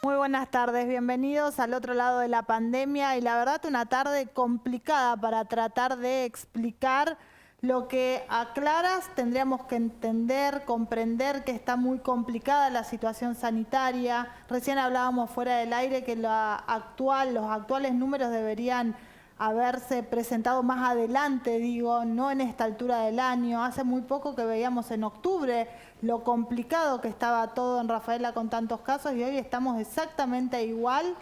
Muy buenas tardes, bienvenidos al otro lado de la pandemia y la verdad una tarde complicada para tratar de explicar lo que a claras tendríamos que entender, comprender que está muy complicada la situación sanitaria. Recién hablábamos fuera del aire que los actuales números deberían haberse presentado más adelante, digo, no en esta altura del año. Hace muy poco que veíamos en octubre lo complicado que estaba todo en Rafaela con tantos casos y hoy estamos exactamente igual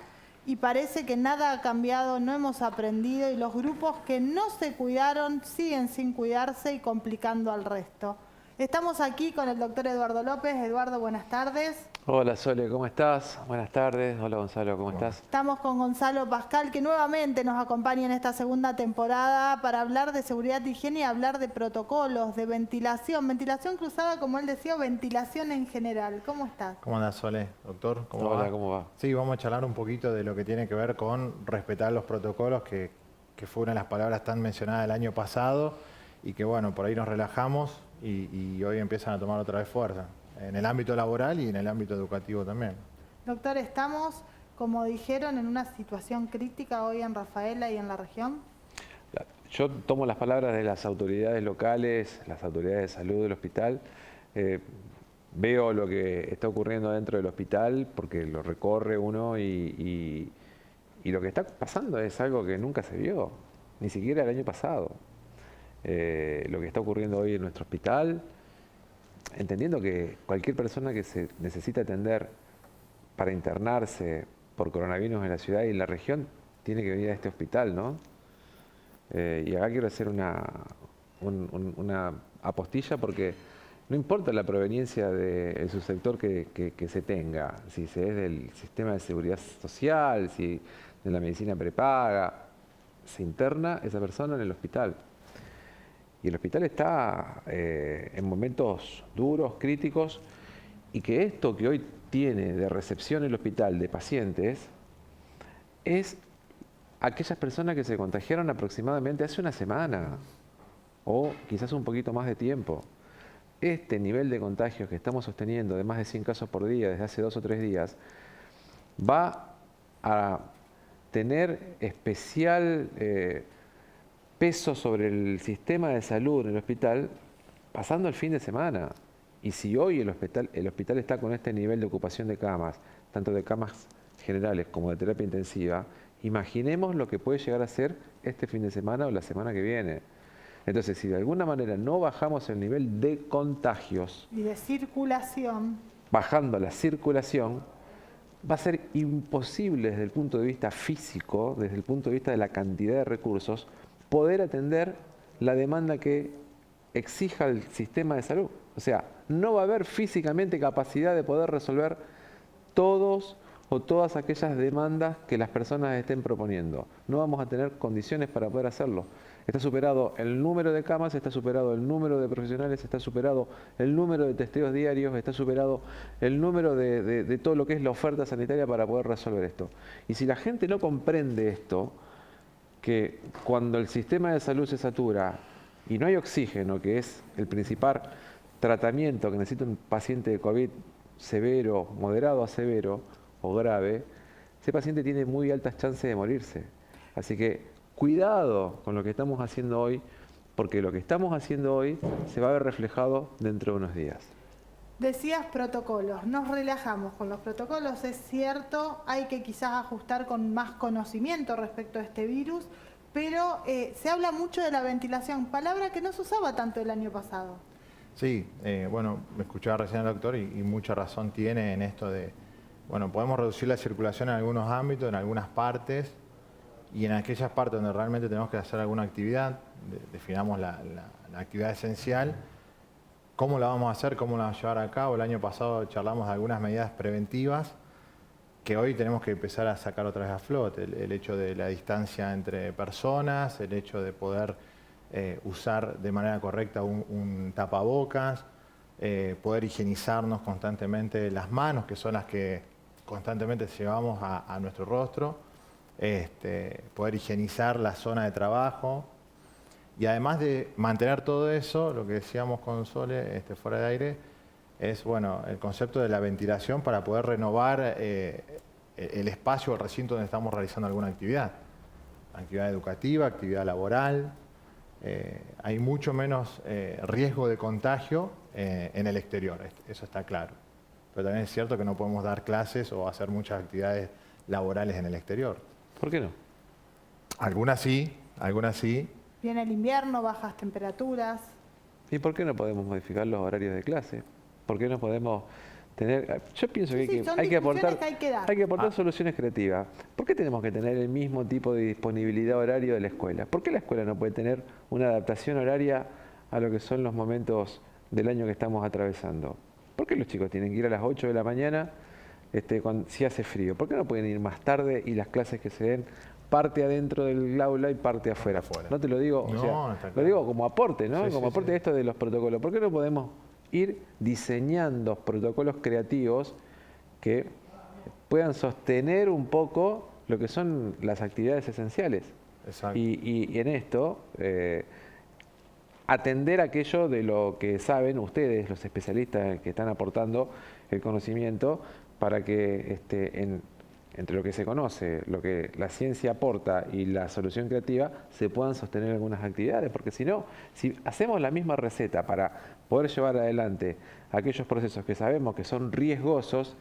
y parece que nada ha cambiado, no hemos aprendido y los grupos que no se cuidaron siguen sin cuidarse y complicando al resto. Estamos aquí con el doctor Eduardo López. Eduardo, buenas tardes. Hola Sole, ¿cómo estás? Buenas tardes. Hola Gonzalo, ¿cómo estás? Estamos con Gonzalo Pascal, que nuevamente nos acompaña en esta segunda temporada para hablar de seguridad e higiene y hablar de protocolos, de ventilación. Ventilación cruzada, como él decía, o ventilación en general. ¿Cómo estás? ¿Cómo andás, Sole? Doctor, ¿cómo va? Hola, ¿cómo va? Sí, vamos a charlar un poquito de lo que tiene que ver con respetar los protocolos, que fue una de las palabras tan mencionadas el año pasado y que, bueno, por ahí nos relajamos y hoy empiezan a tomar otra vez fuerza, en el ámbito laboral y en el ámbito educativo también. Doctor, estamos, como dijeron, en una situación crítica hoy en Rafaela y en la región. Yo tomo las palabras de las autoridades locales, las autoridades de salud del hospital. Veo lo que está ocurriendo dentro del hospital porque lo recorre uno y lo que está pasando es algo que nunca se vio, ni siquiera el año pasado. Lo que está ocurriendo hoy en nuestro hospital, entendiendo que cualquier persona que se necesita atender para internarse por coronavirus en la ciudad y en la región, tiene que venir a este hospital, ¿no? Y acá quiero hacer una apostilla porque no importa la proveniencia del subsector que se tenga, si es del sistema de seguridad social, si de la medicina prepaga, se interna esa persona en el hospital. Y el hospital está en momentos duros, críticos, y que esto que hoy tiene de recepción el hospital de pacientes es aquellas personas que se contagiaron aproximadamente hace una semana o quizás un poquito más de tiempo. Este nivel de contagios que estamos sosteniendo de más de 100 casos por día desde hace 2 o 3 días va a tener especial peso sobre el sistema de salud en el hospital pasando el fin de semana. Y si hoy el hospital está con este nivel de ocupación de camas, tanto de camas generales como de terapia intensiva, imaginemos lo que puede llegar a ser este fin de semana o la semana que viene. Entonces, si de alguna manera no bajamos el nivel de contagios Y de circulación. bajando la circulación, va a ser imposible desde el punto de vista físico, desde el punto de vista de la cantidad de recursos, poder atender la demanda que exija el sistema de salud. O sea, no va a haber físicamente capacidad de poder resolver todos o todas aquellas demandas que las personas estén proponiendo. No vamos a tener condiciones para poder hacerlo. Está superado el número de camas, está superado el número de profesionales, está superado el número de testeos diarios, está superado el número de todo lo que es la oferta sanitaria para poder resolver esto. Y si la gente no comprende esto, que cuando el sistema de salud se satura y no hay oxígeno, que es el principal tratamiento que necesita un paciente de COVID severo, moderado a severo o grave, ese paciente tiene muy altas chances de morirse. Así que cuidado con lo que estamos haciendo hoy, porque lo que estamos haciendo hoy se va a ver reflejado dentro de unos días. Decías protocolos, nos relajamos con los protocolos, es cierto, hay que quizás ajustar con más conocimiento respecto a este virus, pero se habla mucho de la ventilación, palabra que no se usaba tanto el año pasado. Sí, bueno, me escuchaba recién el doctor y mucha razón tiene en esto de, bueno, podemos reducir la circulación en algunos ámbitos, en algunas partes, y en aquellas partes donde realmente tenemos que hacer alguna actividad, definamos la actividad esencial, cómo la vamos a hacer, cómo la vamos a llevar a cabo. El año pasado charlamos de algunas medidas preventivas que hoy tenemos que empezar a sacar otra vez a flote. El hecho de la distancia entre personas, el hecho de poder usar de manera correcta un tapabocas, poder higienizarnos constantemente las manos, que son las que constantemente llevamos a nuestro rostro, poder higienizar la zona de trabajo. Y además de mantener todo eso, lo que decíamos con Sole fuera de aire, es bueno, el concepto de la ventilación para poder renovar el espacio o el recinto donde estamos realizando alguna actividad educativa, actividad laboral. Hay mucho menos riesgo de contagio en el exterior, eso está claro. Pero también es cierto que no podemos dar clases o hacer muchas actividades laborales en el exterior. ¿Por qué no? Algunas sí, algunas sí. Viene el invierno, bajas temperaturas. ¿Y por qué no podemos modificar los horarios de clase? ¿Por qué no podemos tener...? Yo pienso que, Sí, son hay que aportar, discusiones que hay que dar. soluciones creativas. ¿Por qué tenemos que tener el mismo tipo de disponibilidad horario de la escuela? ¿Por qué la escuela no puede tener una adaptación horaria a lo que son los momentos del año que estamos atravesando? ¿Por qué los chicos tienen que ir a las 8 de la mañana si hace frío? ¿Por qué no pueden ir más tarde y las clases que se den parte adentro del aula y parte afuera? No te lo digo, lo digo como aporte, ¿no? Sí, como aporte a esto de los protocolos. ¿Por qué no podemos ir diseñando protocolos creativos que puedan sostener un poco lo que son las actividades esenciales? Exacto. Y en esto, atender aquello de lo que saben ustedes, los especialistas que están aportando el conocimiento, para que entre lo que se conoce, lo que la ciencia aporta y la solución creativa, se puedan sostener algunas actividades, porque si no, si hacemos la misma receta para poder llevar adelante aquellos procesos que sabemos que son riesgosos,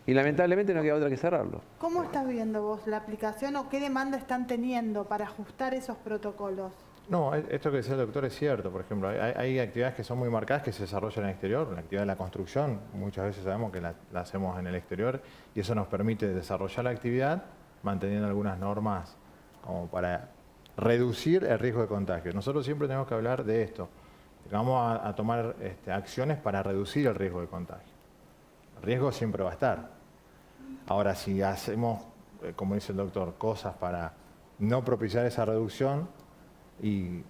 y lamentablemente no queda otra que cerrarlo. ¿Cómo estás viendo vos la aplicación o qué demanda están teniendo para ajustar esos protocolos? No, esto que decía el doctor es cierto. Por ejemplo, hay actividades que son muy marcadas que se desarrollan en el exterior. La actividad de la construcción, muchas veces sabemos que la hacemos en el exterior y eso nos permite desarrollar la actividad manteniendo algunas normas como para reducir el riesgo de contagio. Nosotros siempre tenemos que hablar de esto. Vamos a tomar acciones para reducir el riesgo de contagio. El riesgo siempre va a estar. Ahora, si hacemos, como dice el doctor, cosas para no propiciar esa reducción, y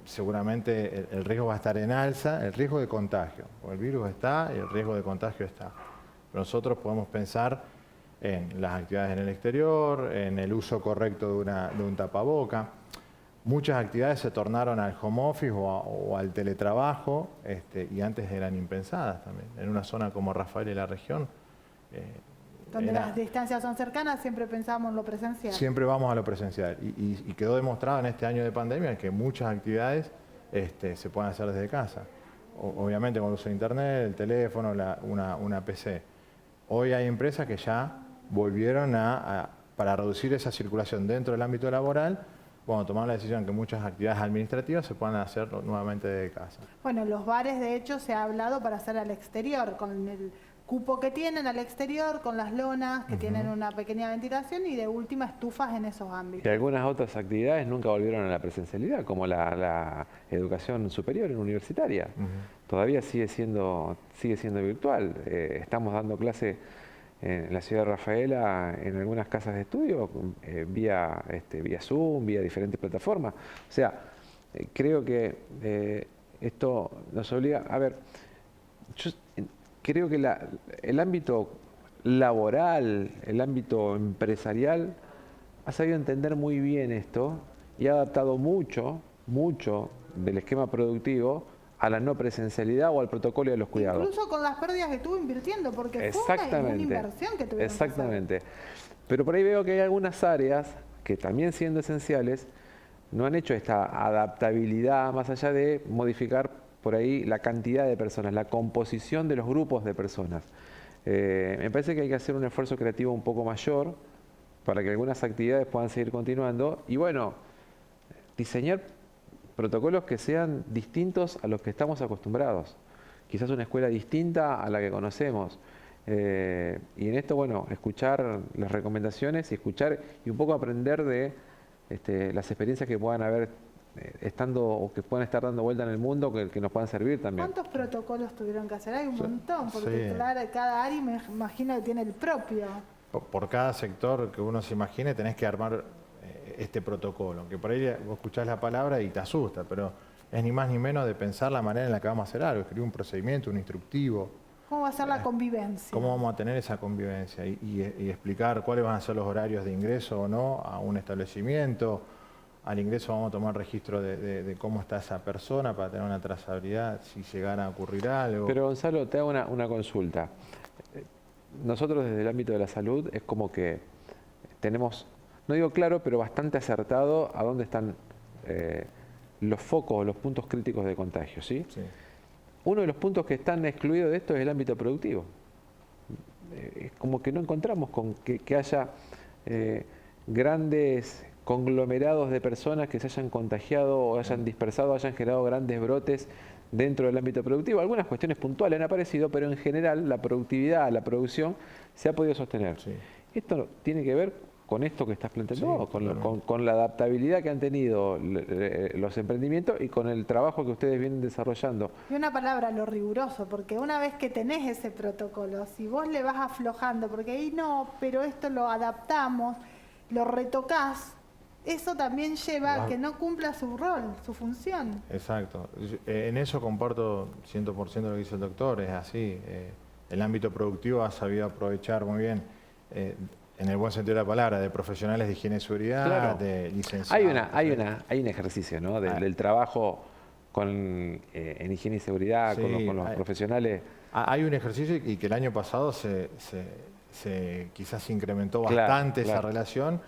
seguramente el riesgo va a estar en alza, el riesgo de contagio. El virus está y el riesgo de contagio está. Pero nosotros podemos pensar en las actividades en el exterior, en el uso correcto de un tapaboca. Muchas actividades se tornaron al home office o al teletrabajo y antes eran impensadas también. En una zona como Rafael y la región, donde las distancias son cercanas, siempre pensamos en lo presencial. Siempre vamos a lo presencial. Y quedó demostrado en este año de pandemia que muchas actividades se pueden hacer desde casa. Obviamente con el uso de internet, el teléfono, una PC. Hoy hay empresas que ya volvieron para reducir esa circulación dentro del ámbito laboral, tomaron la decisión que muchas actividades administrativas se puedan hacer nuevamente desde casa. Bueno, los bares de hecho se ha hablado para hacer al exterior, con el cupo que tienen al exterior, con las lonas que tienen una pequeña ventilación y de última estufas en esos ámbitos. Y algunas otras actividades nunca volvieron a la presencialidad, como la educación superior universitaria. Todavía sigue siendo virtual. Estamos dando clase en la ciudad de Rafaela en algunas casas de estudio vía Zoom, vía diferentes plataformas. O sea, creo que esto nos obliga... A ver, yo creo que el ámbito laboral, el ámbito empresarial, ha sabido entender muy bien esto y ha adaptado mucho del esquema productivo a la no presencialidad o al protocolo de los cuidados. Incluso con las pérdidas que estuvo invirtiendo, porque fue una inversión que tuvieron. Exactamente. Pero por ahí veo que hay algunas áreas que también siendo esenciales no han hecho esta adaptabilidad más allá de modificar por ahí la cantidad de personas, la composición de los grupos de personas. Me parece que hay que hacer un esfuerzo creativo un poco mayor para que algunas actividades puedan seguir continuando y diseñar protocolos que sean distintos a los que estamos acostumbrados. Quizás una escuela distinta a la que conocemos. Y en esto, escuchar las recomendaciones y escuchar y un poco aprender de las experiencias que puedan haber estando o que puedan estar dando vuelta en el mundo que nos puedan servir también. ¿Cuántos protocolos tuvieron que hacer? Hay un montón, porque sí. Claro, cada área me imagino que tiene el propio. Por cada sector que uno se imagine tenés que armar este protocolo, que por ahí vos escuchás la palabra y te asusta, pero es ni más ni menos de pensar la manera en la que vamos a hacer algo, escribir un procedimiento, un instructivo. ¿Cómo va a ser la convivencia? ¿Cómo vamos a tener esa convivencia? Y explicar cuáles van a ser los horarios de ingreso o no a un establecimiento. Al ingreso vamos a tomar registro de cómo está esa persona para tener una trazabilidad si llegara a ocurrir algo. Pero Gonzalo, te hago una consulta. nosotros desde el ámbito de la salud es como que tenemos, no digo claro, pero bastante acertado a dónde están los focos, los puntos críticos de contagio, ¿sí? Sí. Uno de los puntos que están excluidos de esto es el ámbito productivo. Es como que no encontramos con que haya grandes conglomerados de personas que se hayan contagiado o hayan dispersado, hayan generado grandes brotes dentro del ámbito productivo. Algunas cuestiones puntuales han aparecido, pero en general la productividad, la producción se ha podido sostener. Sí. Esto tiene que ver con esto que estás planteando, Sí, con la adaptabilidad que han tenido los emprendimientos y con el trabajo que ustedes vienen desarrollando. Y una palabra, lo riguroso, porque una vez que tenés ese protocolo, si vos le vas aflojando, porque ahí no, pero esto lo adaptamos, lo retocás, eso también lleva a que no cumpla su rol, su función. Exacto. En eso comparto 100% lo que dice el doctor, es así. El ámbito productivo ha sabido aprovechar muy bien, en el buen sentido de la palabra, de profesionales de higiene y seguridad, Claro. de licenciados. Hay un ejercicio, ¿no? Del trabajo en higiene y seguridad, Sí, con los profesionales. Hay un ejercicio y que el año pasado quizás incrementó Claro, bastante esa claro. relación.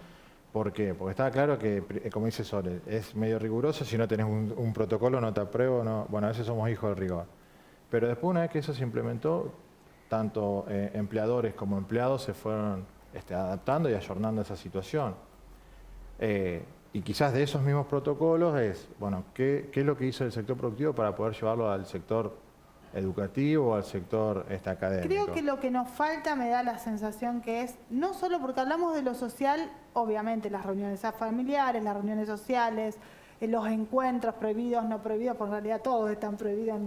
¿Por qué? Porque estaba claro que, como dice Sole, es medio riguroso. Si no tenés un protocolo, no te apruebo. No, bueno, a veces somos hijos del rigor. Pero después, una vez que eso se implementó, tanto empleadores como empleados se fueron adaptando y ayornando a esa situación. Y quizás de esos mismos protocolos es, bueno, ¿qué es lo que hizo el sector productivo para poder llevarlo al sector educativo o al sector académico? Creo que lo que nos falta, me da la sensación que es, no solo porque hablamos de lo social, obviamente las reuniones familiares, las reuniones sociales, los encuentros prohibidos, no prohibidos, porque en realidad todos están prohibidos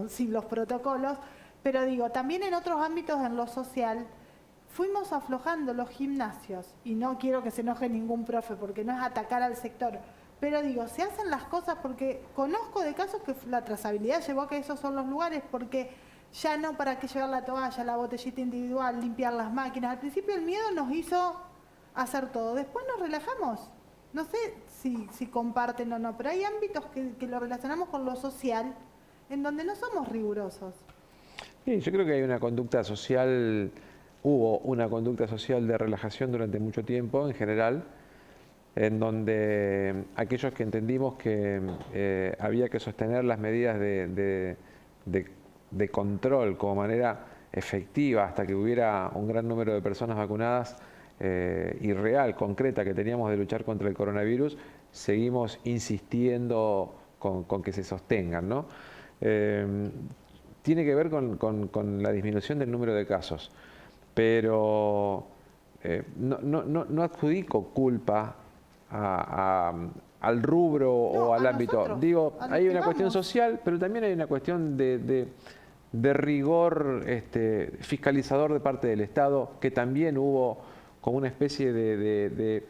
sin los protocolos, pero digo, también en otros ámbitos en lo social, fuimos aflojando los gimnasios, y no quiero que se enoje ningún profe, porque no es atacar al sector, pero digo, se hacen las cosas porque conozco de casos que la trazabilidad llevó a que esos son los lugares, porque ya no para qué llevar la toalla, la botellita individual, limpiar las máquinas. Al principio el miedo nos hizo hacer todo, después nos relajamos. No sé si comparten o no, pero hay ámbitos que lo relacionamos con lo social, en donde no somos rigurosos. Sí, yo creo que hay una conducta social, hubo una conducta social de relajación durante mucho tiempo en general, en donde aquellos que entendimos que había que sostener las medidas de control como manera efectiva hasta que hubiera un gran número de personas vacunadas y real, concreta, que teníamos de luchar contra el coronavirus, seguimos insistiendo con que se sostengan, ¿no? Tiene que ver con la disminución del número de casos, pero no adjudico culpa al rubro o al ámbito. Nosotros, Digo, a los hay que una cuestión vamos. social, pero también hay una cuestión de rigor fiscalizador de parte del Estado, que también hubo como una especie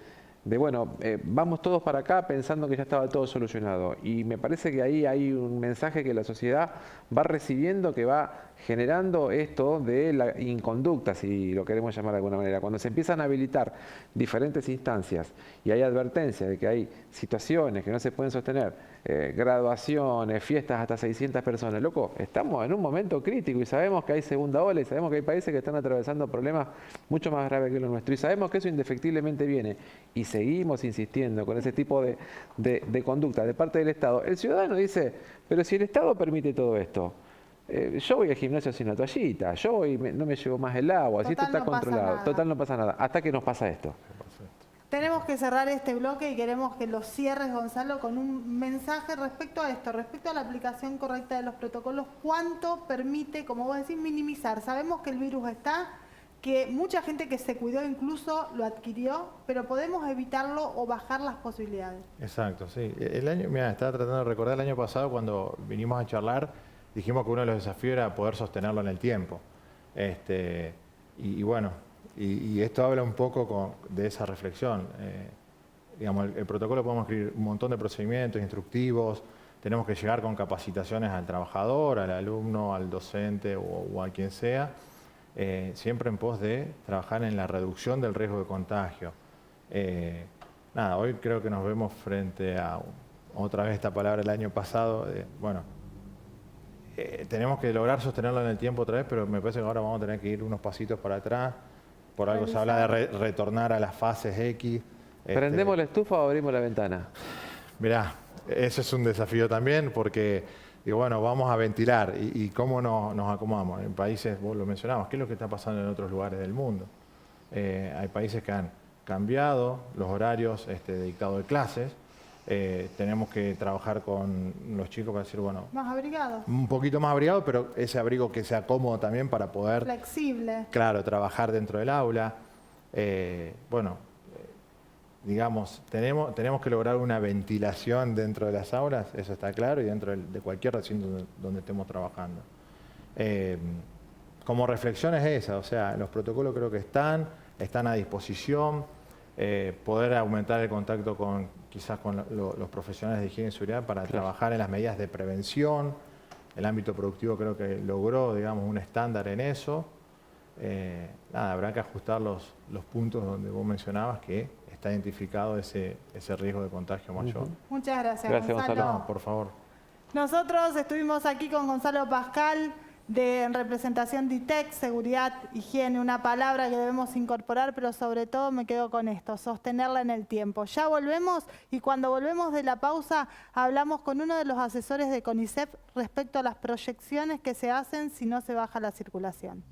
bueno, vamos todos para acá pensando que ya estaba todo solucionado. Y me parece que ahí hay un mensaje que la sociedad va recibiendo, que va generando esto de la inconducta, si lo queremos llamar de alguna manera. Cuando se empiezan a habilitar diferentes instancias y hay advertencias de que hay situaciones que no se pueden sostener, graduaciones, fiestas hasta 600 personas, loco, estamos en un momento crítico y sabemos que hay segunda ola y sabemos que hay países que están atravesando problemas mucho más graves que los nuestros y sabemos que eso indefectiblemente viene y seguimos insistiendo con ese tipo de conducta de parte del Estado. El ciudadano dice, pero si el Estado permite todo esto, yo voy al gimnasio sin la toallita, yo voy, no me llevo más el agua, si esto está No pasa controlado, nada. total no pasa nada, hasta que nos pasa esto. Tenemos que cerrar este bloque y queremos que lo cierres, Gonzalo, con un mensaje respecto a esto, respecto a la aplicación correcta de los protocolos. ¿Cuánto permite, como vos decís, minimizar? Sabemos que el virus está, que mucha gente que se cuidó incluso lo adquirió, pero podemos evitarlo o bajar las posibilidades. Exacto, sí. Mira, estaba tratando de recordar el año pasado cuando vinimos a charlar, dijimos que uno de los desafíos era poder sostenerlo en el tiempo. Y bueno, y esto habla un poco de esa reflexión. Digamos, el protocolo podemos escribir un montón de procedimientos instructivos, tenemos que llegar con capacitaciones al trabajador, al alumno, al docente o a quien sea, siempre en pos de trabajar en la reducción del riesgo de contagio. Nada, hoy creo que nos vemos frente a, otra vez esta palabra el año pasado, bueno, tenemos que lograr sostenerlo en el tiempo otra vez, pero me parece que ahora vamos a tener que ir unos pasitos para atrás. Por algo se habla de retornar a las fases X. ¿Prendemos la estufa o abrimos la ventana? Mirá, eso es un desafío también porque, digo, bueno, vamos a ventilar y cómo nos acomodamos. En países, vos lo mencionabas, ¿qué es lo que está pasando en otros lugares del mundo? Hay países que han cambiado los horarios de dictado de clases. Tenemos que trabajar con los chicos para decir, bueno, Más abrigados. un poquito más abrigado, pero ese abrigo que sea cómodo también para poder, Flexible. claro, trabajar dentro del aula. Bueno, digamos, tenemos que lograr una ventilación dentro de las aulas, eso está claro, y dentro de cualquier recinto donde estemos trabajando. Como reflexión es esa, o sea, los protocolos creo que están a disposición. Poder aumentar el contacto quizás con los profesionales de higiene y seguridad para trabajar en las medidas de prevención. El ámbito productivo creo que logró, digamos, un estándar en eso. Nada, habrá que ajustar los puntos donde vos mencionabas que está identificado ese riesgo de contagio mayor. Muchas gracias, Gracias, Gonzalo. No, por favor. Nosotros estuvimos aquí con Gonzalo Pascal, en representación de ITEC, seguridad, higiene, una palabra que debemos incorporar, pero sobre todo me quedo con esto, sostenerla en el tiempo. Ya volvemos y cuando volvemos de la pausa hablamos con uno de los asesores de CONICET respecto a las proyecciones que se hacen si no se baja la circulación.